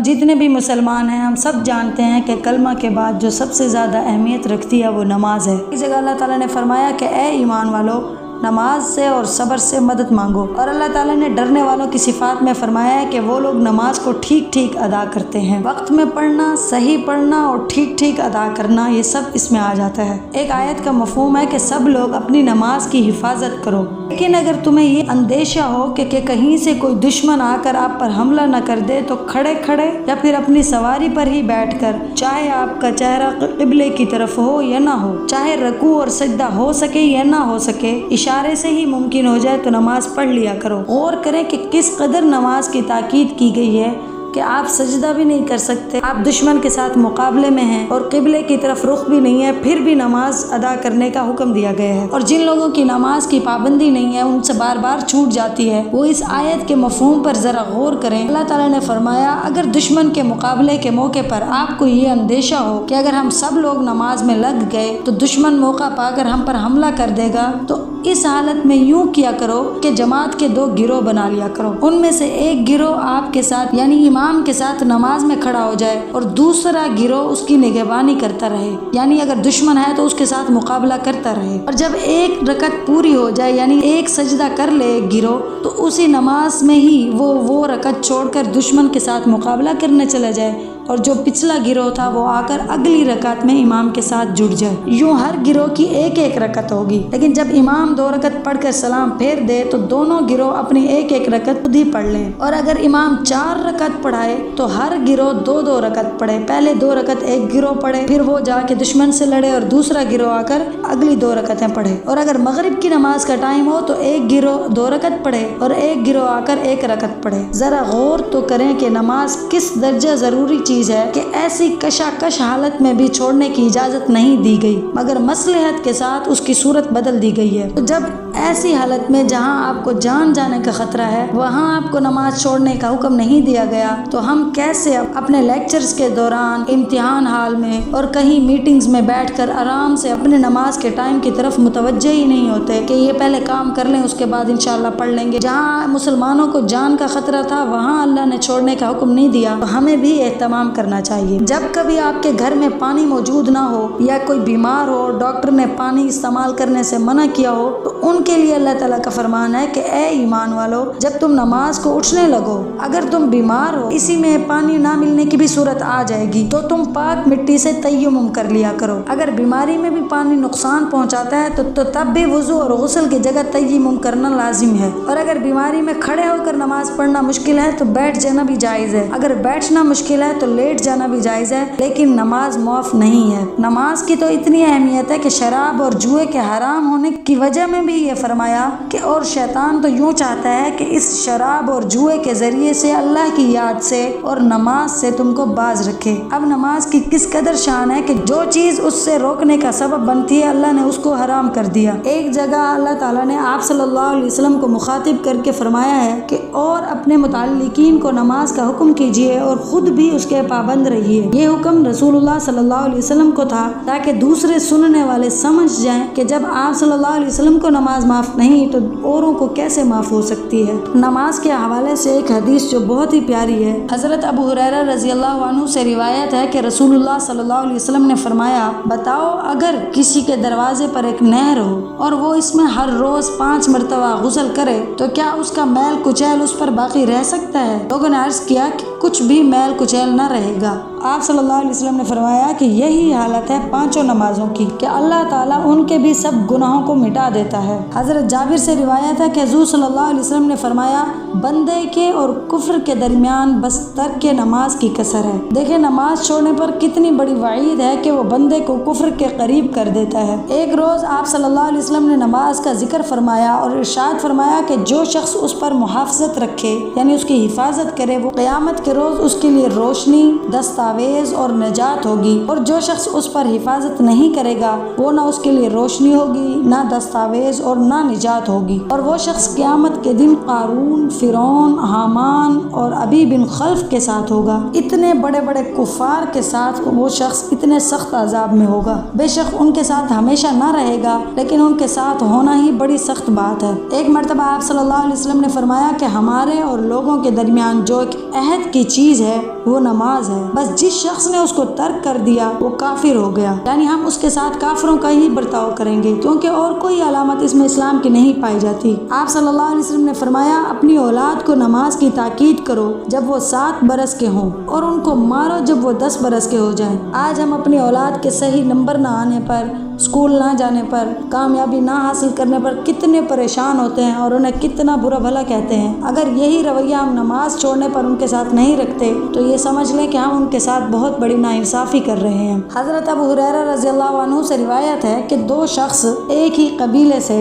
ہم جتنے بھی مسلمان ہیں ہم سب جانتے ہیں کہ کلمہ کے بعد جو سب سے زیادہ اہمیت رکھتی ہے وہ نماز ہے۔ اس جگہ اللہ تعالیٰ نے فرمایا کہ اے ایمان والو نماز سے اور صبر سے مدد مانگو، اور اللہ تعالیٰ نے ڈرنے والوں کی صفات میں فرمایا ہے کہ وہ لوگ نماز کو ٹھیک ٹھیک ادا کرتے ہیں۔ وقت میں پڑھنا، صحیح پڑھنا اور ٹھیک ٹھیک ادا کرنا، یہ سب اس میں آ جاتا ہے۔ ایک آیت کا مفہوم ہے کہ سب لوگ اپنی نماز کی حفاظت کرو، لیکن اگر تمہیں یہ اندیشہ ہو کہ کہیں سے کوئی دشمن آ کر آپ پر حملہ نہ کر دے تو کھڑے کھڑے یا پھر اپنی سواری پر ہی بیٹھ کر، چاہے آپ کا چہرہ قبلے کی طرف ہو یا نہ ہو، چاہے رکوع اور سجدہ ہو سکے یا نہ ہو سکے، اشارے سے ہی ممکن ہو جائے تو نماز پڑھ لیا کرو۔ غور کریں کہ کس قدر نماز کی تاکید کی گئی ہے کہ آپ سجدہ بھی نہیں کر سکتے، آپ دشمن کے ساتھ مقابلے میں ہیں اور قبلے کی طرف رخ بھی نہیں ہے، پھر بھی نماز ادا کرنے کا حکم دیا گیا ہے۔ اور جن لوگوں کی نماز کی پابندی نہیں ہے، ان سے بار بار چھوٹ جاتی ہے، وہ اس آیت کے مفہوم پر ذرا غور کریں۔ اللہ تعالیٰ نے فرمایا اگر دشمن کے مقابلے کے موقع پر آپ کو یہ اندیشہ ہو کہ اگر ہم سب لوگ نماز میں لگ گئے تو دشمن موقع پا کر ہم پر حملہ کر دے گا، تو اس حالت میں یوں کیا کرو کہ جماعت کے 2 گروہ بنا لیا کرو، ان میں سے ایک گروہ آپ کے ساتھ یعنی امام کے ساتھ نماز میں کھڑا ہو جائے اور دوسرا گروہ اس کی نگہبانی کرتا رہے، یعنی اگر دشمن ہے تو اس کے ساتھ مقابلہ کرتا رہے، اور جب ایک رکعت پوری ہو جائے یعنی ایک سجدہ کر لے ایک گروہ تو اسی نماز میں ہی وہ رکعت چھوڑ کر دشمن کے ساتھ مقابلہ کرنے چلا جائے، اور جو پچھلا گروہ تھا وہ آ کر اگلی رکعت میں امام کے ساتھ جڑ جائے۔ یوں ہر گروہ کی ایک ایک رکعت ہوگی، لیکن جب امام 2 رکعت پڑھ کر سلام پھیر دے تو دونوں گروہ اپنی ایک ایک رکعت خود ہی پڑھ لیں، اور اگر امام 4 رکعت پڑھائے تو ہر گروہ 2 رکعت پڑھے، پہلے 2 رکعت ایک گروہ پڑھے، پھر وہ جا کے دشمن سے لڑے اور دوسرا گروہ آ کر اگلی 2 رکعتیں پڑھے، اور اگر مغرب کی نماز کا ٹائم ہو تو ایک گروہ 2 رکعت پڑھے اور ایک گروہ آ کر 1 رکعت پڑھے۔ ذرا غور تو کریں کہ نماز کس درجہ ضروری چیز ہے کہ ایسی کشاکش حالت میں بھی چھوڑنے کی اجازت نہیں دی گئی، مگر مصلحت کے ساتھ اس کی صورت بدل دی گئی ہے۔ تو جب ایسی حالت میں جہاں آپ کو جان جانے کا خطرہ ہے وہاں آپ کو نماز چھوڑنے کا حکم نہیں دیا گیا، تو ہم کیسے اپنے لیکچرز کے دوران، امتحان حال میں اور کہیں میٹنگز میں بیٹھ کر آرام سے اپنے نماز کے ٹائم کی طرف متوجہ ہی نہیں ہوتے کہ یہ پہلے کام کر لیں اس کے بعد انشاءاللہ پڑھ لیں گے۔ جہاں مسلمانوں کو جان کا خطرہ تھا وہاں اللہ نے چھوڑنے کا حکم نہیں دیا، تو ہمیں بھی اہتمام کرنا چاہیے۔ جب کبھی آپ کے گھر میں پانی موجود نہ ہو یا کوئی بیمار ہو اور ڈاکٹر نے پانی استعمال کرنے سے منع کیا ہو تو ان کے لیے اللہ تعالیٰ کا فرمان ہے کہ اے ایمان والو جب تم نماز کو اٹھنے لگو، اگر تم بیمار ہو، اسی میں پانی نہ ملنے کی بھی صورت آ جائے گی تو تم پاک مٹی سے تیمم کر لیا کرو۔ اگر بیماری میں بھی پانی نقصان پہنچاتا ہے تو تب بھی وضو اور غسل کی جگہ تیمم کرنا لازم ہے، اور اگر بیماری میں کھڑے ہو کر نماز پڑھنا مشکل ہے تو بیٹھ جانا بھی جائز ہے، اگر بیٹھنا مشکل ہے تو لیٹ جانا بھی جائز ہے، لیکن نماز معاف نہیں ہے۔ نماز کی تو اتنی اہمیت ہے کہ شراب اور جوئے کے حرام ہونے کی وجہ میں بھی یہ فرمایا کہ اور شیطان تو یوں چاہتا ہے کہ اس شراب اور جوئے کے ذریعے سے اللہ کی یاد سے اور نماز سے تم کو باز رکھے۔ اب نماز کی کس قدر شان ہے کہ جو چیز اس سے روکنے کا سبب بنتی ہے اللہ نے اس کو حرام کر دیا۔ ایک جگہ اللہ تعالیٰ نے آپ صلی اللہ علیہ وسلم کو مخاطب کر کے فرمایا ہے کہ اور اپنے متعلقین کو نماز کا حکم کیجیے اور خود بھی اس کے پابند رہیے۔ یہ حکم رسول اللہ صلی اللہ علیہ وسلم کو تھا تاکہ دوسرے سننے والے سمجھ جائیں کہ جب آپ صلی اللہ علیہ وسلم کو نماز معاف نہیں تو اوروں کو کیسے معاف ہو سکتی ہے۔ نماز کے حوالے سے ایک حدیث جو بہت ہی پیاری ہے، حضرت ابو ہریرہ رضی اللہ عنہ سے روایت ہے کہ رسول اللہ صلی اللہ علیہ وسلم نے فرمایا، بتاؤ اگر کسی کے دروازے پر ایک نہر ہو اور وہ اس میں ہر روز 5 مرتبہ غسل کرے تو کیا اس کا میل کچیل اس پر باقی رہ سکتا ہے؟ لوگوں نے عرض کیا کہ کچھ بھی میل کچیل نہ رہے گا۔ آپ صلی اللہ علیہ وسلم نے فرمایا کہ یہی حالت ہے 5 نمازوں کی کہ اللہ تعالیٰ ان کے بھی سب گناہوں کو مٹا دیتا ہے۔ حضرت جابر سے روایت ہے کہ حضور صلی اللہ علیہ وسلم نے فرمایا، بندے کے اور کفر کے درمیان بس ترک نماز کی کسر ہے۔ دیکھیں نماز چھوڑنے پر کتنی بڑی وعید ہے کہ وہ بندے کو کفر کے قریب کر دیتا ہے۔ ایک روز آپ صلی اللہ علیہ وسلم نے نماز کا ذکر فرمایا اور ارشاد فرمایا کہ جو شخص اس پر محافظت رکھے یعنی اس کی حفاظت کرے وہ قیامت کے روز اس کے لیے روشنی، دستار دستاویز اور نجات ہوگی، اور جو شخص اس پر حفاظت نہیں کرے گا وہ نہ اس کے لیے روشنی ہوگی، نہ دستاویز اور نہ نجات ہوگی۔ اور وہ شخص قیامت کے دن قارون، فرعون، حامان اور ابی بن خلف کے ساتھ ہوگا۔ اتنے بڑے بڑے کفار کے ساتھ وہ شخص اتنے سخت عذاب میں ہوگا۔ بے شک ان کے ساتھ ہمیشہ نہ رہے گا، لیکن ان کے ساتھ ہونا ہی بڑی سخت بات ہے۔ ایک مرتبہ آپ صلی اللہ علیہ وسلم نے فرمایا کہ ہمارے اور لوگوں کے درمیان جو ایک عہد کی چیز ہے وہ نماز ہے، بس جس شخص نے اس کو ترک کر دیا وہ کافر ہو گیا، یعنی ہم اس کے ساتھ کافروں کا ہی برتاؤ کریں گے، کیونکہ اور کوئی علامت اس میں اسلام کی نہیں پائی جاتی۔ آپ صلی اللہ علیہ وسلم نے فرمایا اپنی اولاد کو نماز کی تاکید کرو جب وہ 7 برس کے ہوں، اور ان کو مارو جب وہ 10 برس کے ہو جائیں۔ آج ہم اپنی اولاد کے صحیح نمبر نہ آنے پر، اسکول نہ جانے پر، کامیابی نہ حاصل کرنے پر کتنے پریشان ہوتے ہیں اور انہیں کتنا برا بھلا کہتے ہیں۔ اگر یہی رویہ ہم نماز چھوڑنے پر ان کے ساتھ نہیں رکھتے تو یہ سمجھ لیں کہ ہم ان کے ساتھ بہت بڑی ناانصافی کر رہے ہیں۔ حضرت ابو ہریرہ رضی اللہ عنہ سے روایت ہے کہ 2 شخص ایک ہی قبیلے سے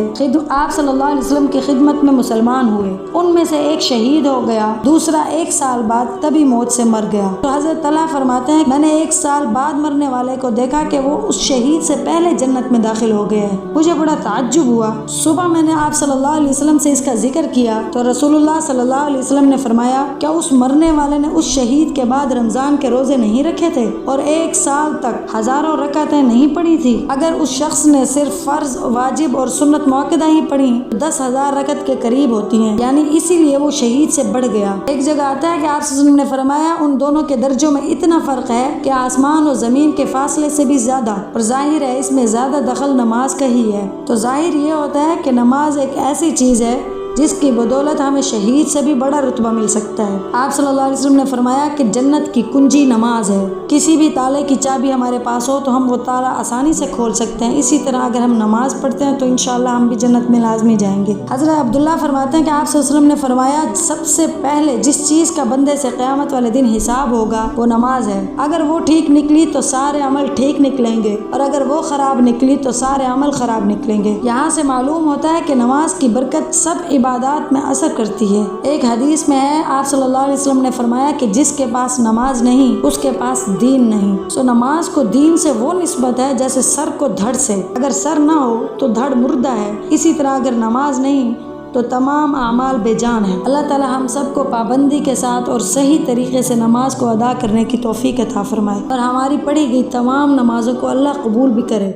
آپ صلی اللہ علیہ وسلم کی خدمت میں مسلمان ہوئے، ان میں سے ایک شہید ہو گیا، دوسرا 1 سال بعد طبی موت سے مر گیا۔ تو حضرت طلحہ فرماتے ہیں میں نے 1 سال بعد مرنے والے کو دیکھا کہ وہ اس شہید سے پہلے جنت میں داخل ہو گیا ہے، مجھے بڑا تعجب ہوا۔ صبح میں نے آپ صلی اللہ علیہ وسلم سے اس کا ذکر کیا تو رسول اللہ صلی اللہ علیہ وسلم نے فرمایا کیا اس مرنے والے نے اس شہید کے بعد رمضان کے روزے نہیں رکھے تھے اور 1 سال تک ہزاروں رکعتیں نہیں پڑھی تھی؟ اگر اس شخص نے صرف فرض، واجب اور سنت موقدہ ہی پڑھی 10,000 رکعت کے قریب ہوتی ہیں، یعنی اسی لیے وہ شہید سے بڑھ گیا۔ ایک جگہ آتا ہے کہ آپ صلی اللہ علیہ وسلم نے فرمایا ان دونوں کے درجوں میں اتنا فرق ہے کہ آسمان و زمین کے فاصلے سے بھی زیادہ، اور ظاہر ہے اس میں زیادہ دخل نماز کا ہی ہے۔ تو ظاہر یہ ہوتا ہے کہ نماز ایک ایسی چیز ہے جس کی بدولت ہمیں شہید سے بھی بڑا رتبہ مل سکتا ہے۔ آپ صلی اللہ علیہ وسلم نے فرمایا کہ جنت کی کنجی نماز ہے، کسی بھی تالے کی چابی ہمارے پاس ہو تو ہم وہ تالا آسانی سے کھول سکتے ہیں، اسی طرح اگر ہم نماز پڑھتے ہیں تو انشاءاللہ ہم بھی جنت میں لازمی جائیں گے۔ حضرت عبداللہ فرماتے ہیں کہ آپ صلی اللہ علیہ وسلم نے فرمایا سب سے پہلے جس چیز کا بندے سے قیامت والے دن حساب ہوگا وہ نماز ہے، اگر وہ ٹھیک نکلی تو سارے عمل ٹھیک نکلیں گے، اور اگر وہ خراب نکلی تو سارے عمل خراب نکلیں گے۔ یہاں سے معلوم ہوتا ہے کہ نماز کی برکت سب عبادات میں اثر کرتی ہے۔ ایک حدیث میں ہے آپ صلی اللہ علیہ وسلم نے فرمایا کہ جس کے پاس نماز نہیں اس کے پاس دین نہیں۔ سو نماز کو دین سے وہ نسبت ہے جیسے سر کو دھڑ سے، اگر سر نہ ہو تو دھڑ مردہ ہے، اسی طرح اگر نماز نہیں تو تمام اعمال بے جان ہیں۔ اللہ تعالی ہم سب کو پابندی کے ساتھ اور صحیح طریقے سے نماز کو ادا کرنے کی توفیق عطا فرمائے، اور ہماری پڑھی گئی تمام نمازوں کو اللہ قبول بھی کرے۔